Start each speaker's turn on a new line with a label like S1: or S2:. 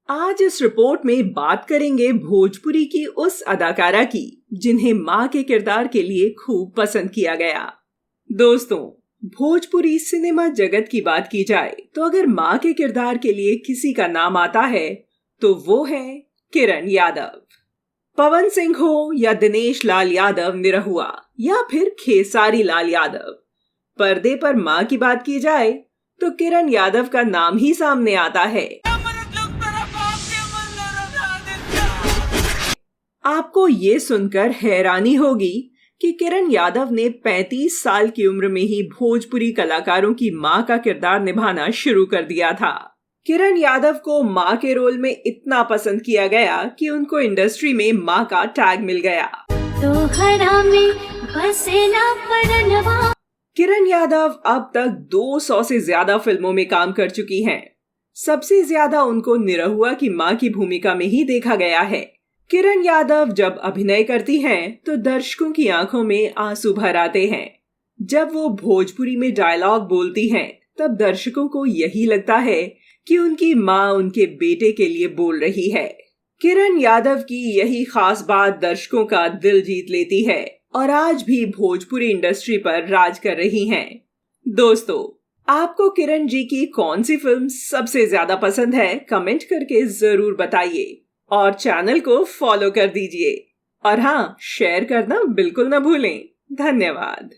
S1: आज इस रिपोर्ट में बात करेंगे भोजपुरी की उस अदाकारा की जिन्हें माँ के किरदार के लिए खूब पसंद किया गया। दोस्तों, भोजपुरी सिनेमा जगत की बात की जाए तो अगर माँ के किरदार के लिए किसी का नाम आता है तो वो है किरण यादव। पवन सिंह हो या दिनेश लाल यादव निरहुआ या फिर खेसारी लाल यादव, पर्दे पर माँ की बात की जाए तो किरण यादव का नाम ही सामने आता है। आपको ये सुनकर हैरानी होगी कि किरण यादव ने 35 साल की उम्र में ही भोजपुरी कलाकारों की माँ का किरदार निभाना शुरू कर दिया था। किरण यादव को माँ के रोल में इतना पसंद किया गया कि उनको इंडस्ट्री में माँ का टैग मिल गया। किरण यादव अब तक 200 से ज्यादा फिल्मों में काम कर चुकी हैं। सबसे ज्यादा उनको निरहुआ की माँ की भूमिका में ही देखा गया है। किरण यादव जब अभिनय करती हैं तो दर्शकों की आंखों में आंसू भर आते हैं। जब वो भोजपुरी में डायलॉग बोलती हैं तब दर्शकों को यही लगता है कि उनकी माँ उनके बेटे के लिए बोल रही है। किरण यादव की यही खास बात दर्शकों का दिल जीत लेती है और आज भी भोजपुरी इंडस्ट्री पर राज कर रही हैं। दोस्तों, आपको किरण जी की कौन सी फिल्म सबसे ज्यादा पसंद है? कमेंट करके जरूर बताइए और चैनल को फॉलो कर दीजिए। और हाँ, शेयर करना बिल्कुल न भूलें। धन्यवाद।